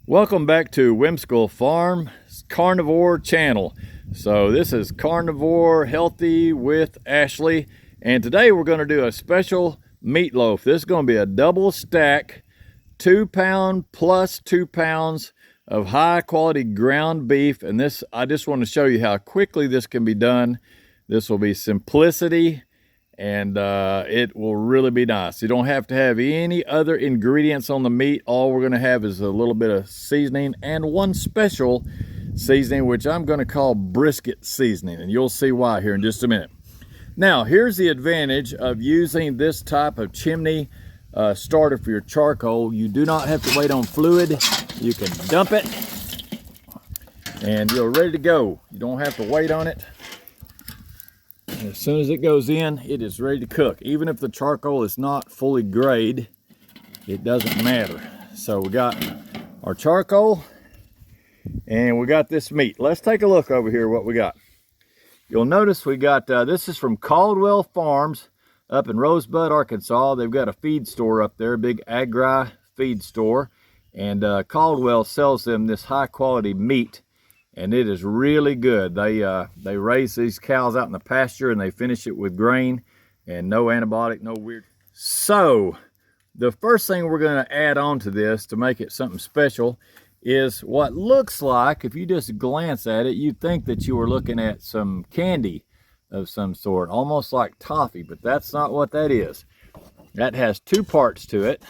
Welcome back to Whimsical Farm Carnivore channel. So this is Carnivore Healthy with Ashley, and today we're going to do a special meatloaf. This is going to be a double stack 2 pound plus 2 pounds of high quality ground beef, and this I just want to show you how quickly this can be done. This will be simplicity, and it will really be nice. You don't have to have any other ingredients on the meat. All we're going to have is a little bit of seasoning and one special seasoning, which I'm going to call brisket seasoning, and you'll see why here in just a minute. Now, here's the advantage of using this type of chimney starter for your charcoal. You do not have to wait on fluid. You can dump it and you're ready to go. You don't have to wait on it. And as soon as it goes in, it is ready to cook. Even if the charcoal is not fully grayed, it doesn't matter. So we got our charcoal and we got this meat. Let's take a look over here what we got. You'll notice we got, this is from Caldwell Farms up in Rosebud, Arkansas. They've got a feed store up there, a big agri feed store. And Caldwell sells them this high quality meat, and it is really good. They raise these cows out in the pasture and they finish it with grain and no antibiotic, no weird. So the first thing we're going to add on to this to make it something special is what looks like, if you just glance at it, you'd think that you were looking at some candy of some sort, almost like toffee, but that's not what that is. That has two parts to it.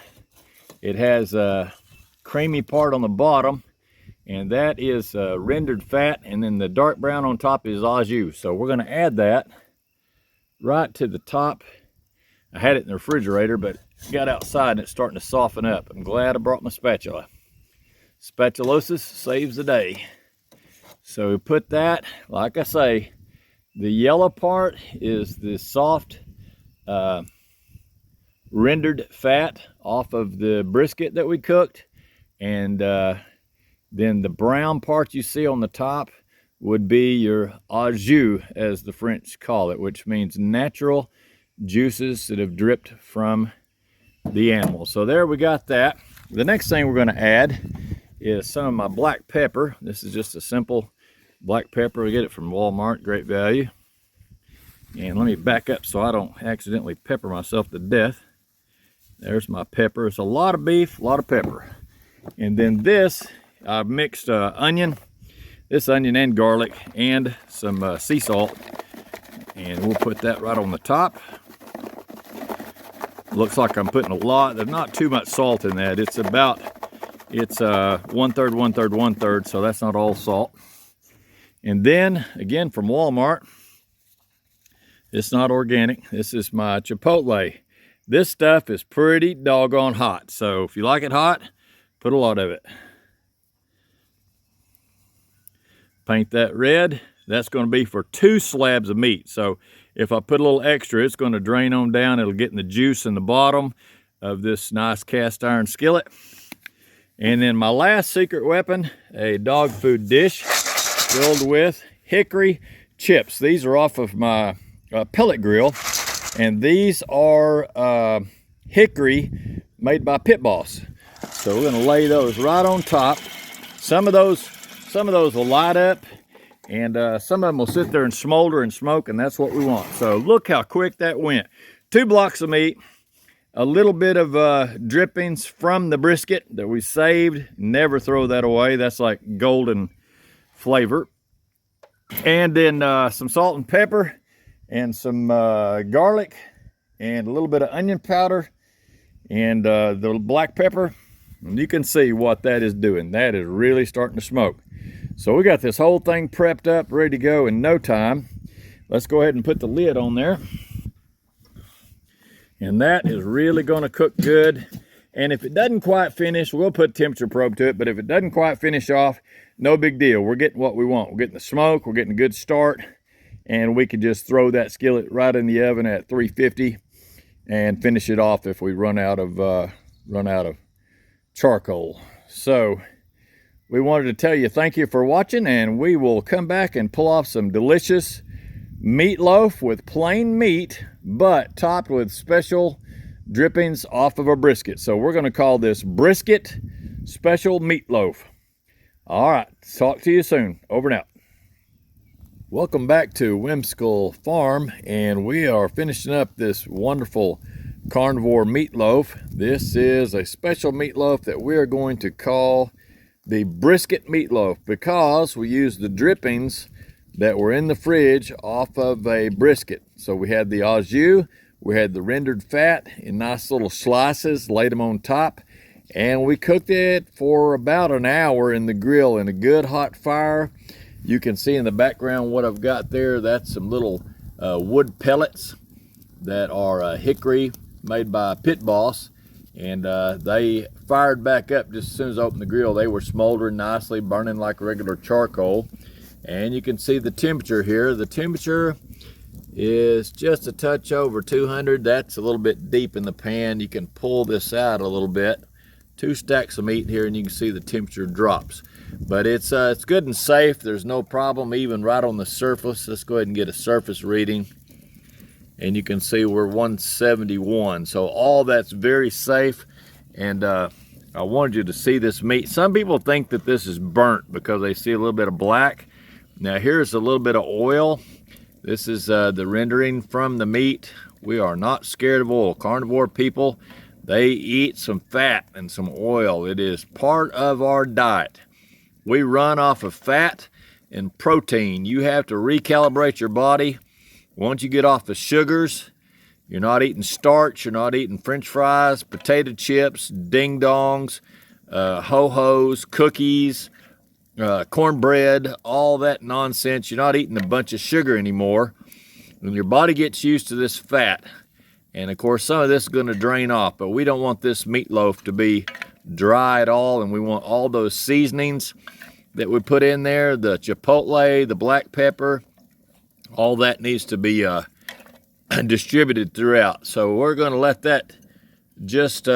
It has a creamy part on the bottom, and that is rendered fat, and then the dark brown on top is au jus. So we're going to add that right to the top. I had it in the refrigerator, but got outside and it's starting to soften up. I'm glad I brought my spatula. Spatulosis saves the day. So we put that, like I say, the yellow part is the soft rendered fat off of the brisket that we cooked, and then the brown part you see on the top would be your au jus, as the French call it, which means natural juices that have dripped from the animal. So there we got that. The next thing we're going to add is some of my black pepper. This is just a simple black pepper. We get it from Walmart, great value. And let me back up so I don't accidentally pepper myself to death. There's my pepper. It's a lot of beef, a lot of pepper. And then this, I've mixed onion, this onion and garlic, and some sea salt. And we'll put that right on the top. Looks like I'm putting a lot. There's not too much salt in that. It's about, it's 1/3, 1/3, 1/3, so that's not all salt. And then, again, from Walmart, it's not organic. This is my chipotle. This stuff is pretty doggone hot. So if you like it hot, put a lot of it. Paint that red. That's going to be for 2 slabs of meat. So if I put a little extra, it's going to drain on down. It'll get in the juice in the bottom of this nice cast iron skillet. And then my last secret weapon, a dog food dish filled with hickory chips. These are off of my pellet grill, and these are hickory made by Pit Boss. So we're going to lay those right on top. Some of those will light up, and some of them will sit there and smolder and smoke, and that's what we want. So look how quick that went. 2 blocks of meat, a little bit of drippings from the brisket that we saved. Never throw that away. That's like golden flavor. And then some salt and pepper, and some garlic, and a little bit of onion powder, and the black pepper. And you can see what that is doing. That is really starting to smoke. So we got this whole thing prepped up, ready to go in no time. Let's go ahead and put the lid on there. And that is really going to cook good. And if it doesn't quite finish, we'll put temperature probe to it. But if it doesn't quite finish off, no big deal. We're getting what we want. We're getting the smoke. We're getting a good start. And we could just throw that skillet right in the oven at 350 and finish it off if we run out of charcoal. So we wanted to tell you thank you for watching, and we will come back and pull off some delicious meatloaf with plain meat, but topped with special drippings off of a brisket. So we're going to call this brisket special meatloaf. All right, talk to you soon. Over and out. Welcome back to Whimsical Farm, and we are finishing up this wonderful carnivore meatloaf. This is a special meatloaf that we are going to call the brisket meatloaf because we used the drippings that were in the fridge off of a brisket. So we had the au jus, we had the rendered fat in nice little slices, laid them on top, and we cooked it for about an hour in the grill in a good hot fire. You can see in the background what I've got there. That's some little wood pellets that are hickory made by Pit Boss, and they fired back up just as soon as I opened the grill. They were smoldering nicely, burning like regular charcoal. And you can see the temperature here. The temperature is just a touch over 200. That's a little bit deep in the pan. You can pull this out a little bit. 2 stacks of meat here, and you can see the temperature drops. But it's good and safe. There's no problem even right on the surface. Let's go ahead and get a surface reading. And you can see we're 171. So all that's very safe. And I wanted you to see this meat. Some people think that this is burnt because they see a little bit of black. Now here's a little bit of oil. This is the rendering from the meat. We are not scared of oil. Carnivore people, they eat some fat and some oil. It is part of our diet. We run off of fat and protein. You have to recalibrate your body. Once you get off the sugars, you're not eating starch, you're not eating French fries, potato chips, ding-dongs, ho-hos, cookies, cornbread, all that nonsense. You're not eating a bunch of sugar anymore. When your body gets used to this fat, and of course some of this is going to drain off, but we don't want this meatloaf to be dry at all, and we want all those seasonings that we put in there, the chipotle, the black pepper, all that needs to be distributed throughout. So we're going to let that just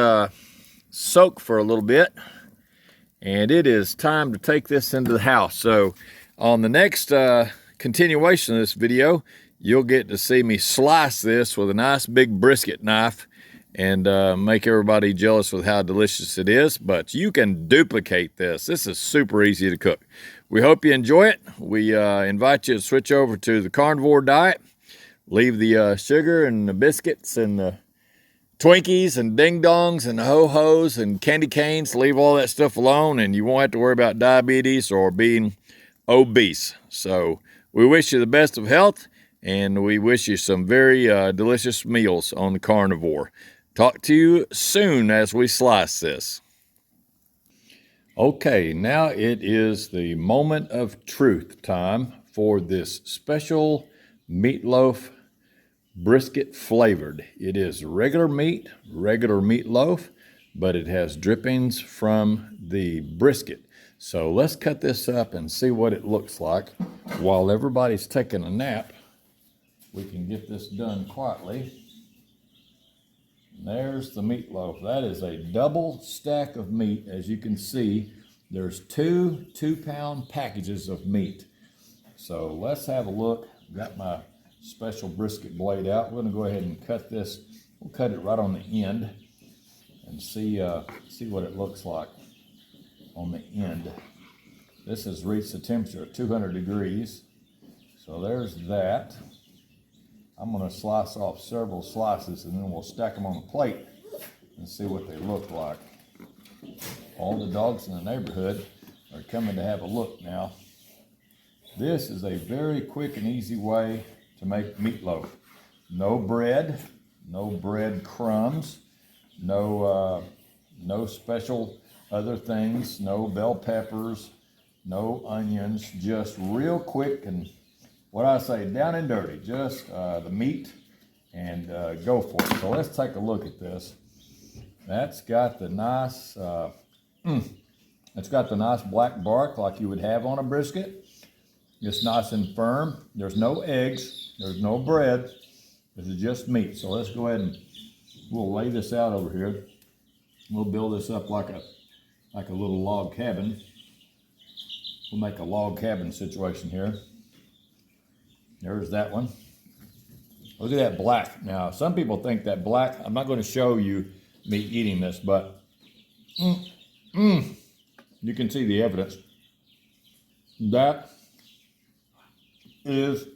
soak for a little bit, and it is time to take this into the house. So on the next continuation of this video, you'll get to see me slice this with a nice big brisket knife and make everybody jealous with how delicious it is. But you can duplicate this. This is super easy to cook. We hope you enjoy it. We invite you to switch over to the carnivore diet. Leave the sugar and the biscuits and the Twinkies and ding-dongs and ho-hos and candy canes. Leave all that stuff alone, and you won't have to worry about diabetes or being obese. So we wish you the best of health, and we wish you some very delicious meals on the carnivore. Talk to you soon as we slice this. Okay, now it is the moment of truth time for this special meatloaf brisket flavored. It is regular meat, regular meatloaf, but it has drippings from the brisket. So let's cut this up and see what it looks like. While everybody's taking a nap, we can get this done quietly. There's the meatloaf. That is a double stack of meat. As you can see, there's two 2-pound packages of meat. So let's have a look. Got my special brisket blade out. We're going to go ahead and cut this. We'll cut it right on the end and see what it looks like on the end. This has reached the temperature of 200 degrees. So there's that. I'm going to slice off several slices, and then we'll stack them on a plate and see what they look like. All the dogs in the neighborhood are coming to have a look now. This is a very quick and easy way to make meatloaf. No bread, no bread crumbs, no special other things, no bell peppers, no onions, just real quick and what I say, down and dirty, just the meat, and go for it. So let's take a look at this. That's got the nice, it's got the nice black bark like you would have on a brisket. It's nice and firm. There's no eggs, there's no bread. This is just meat. So let's go ahead and we'll lay this out over here. We'll build this up like a little log cabin. We'll make a log cabin situation here. There's that one. Look at that black. Now, some people think that black, I'm not going to show you me eating this, but you can see the evidence. That is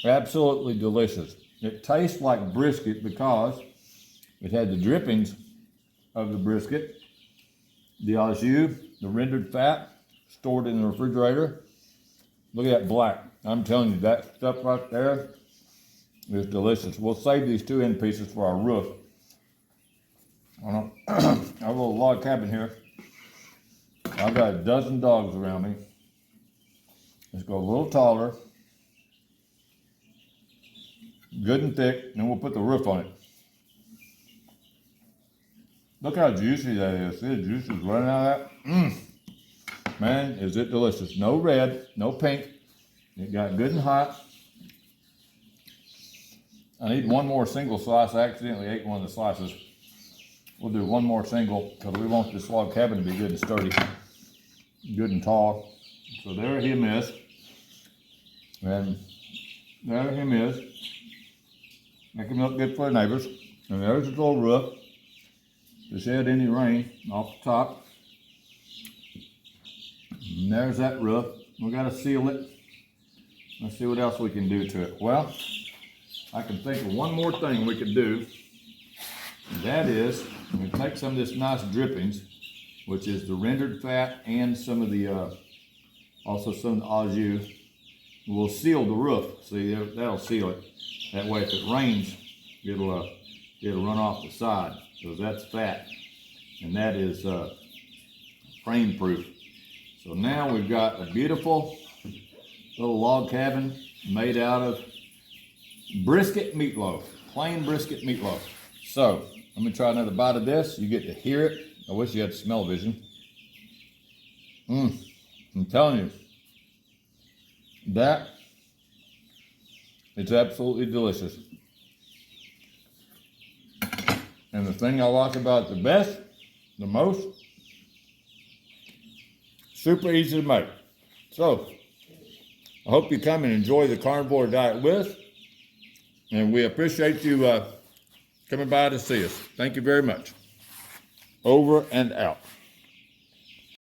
absolutely delicious. It tastes like brisket because it had the drippings of the brisket, the au jus, the rendered fat stored in the refrigerator. Look at that black. I'm telling you, that stuff right there is delicious. We'll save these 2 end pieces for our roof. On our little log cabin here, I've got a dozen dogs around me. Let's go a little taller, good and thick, and then we'll put the roof on it. Look how juicy that is. See the juice is running out of that? Man, is it delicious. No red, no pink. It got good and hot. I need one more single slice. I accidentally ate one of the slices. We'll do one more single because we want this log cabin to be good and sturdy, good and tall. So there him is. And there him is. Make him look good for the neighbors. And there's the little roof. Just had any rain off the top. And there's that roof. We gotta seal it. Let's see what else we can do to it. Well, I can think of one more thing we could do. And that is, we take some of this nice drippings, which is the rendered fat and some of the, also some of the au jus. We'll seal the roof. See, that'll seal it. That way, if it rains, it'll run off the side, because that's fat, and that is frame proof. So now we've got a beautiful little log cabin made out of brisket meatloaf, plain brisket meatloaf. So I'm gonna try another bite of this. You get to hear it. I wish you had smell-o-vision. I'm telling you, that it's absolutely delicious. And the thing I like about it the most, super easy to make. So I hope you come and enjoy the carnivore diet with us. And we appreciate you coming by to see us. Thank you very much. Over and out.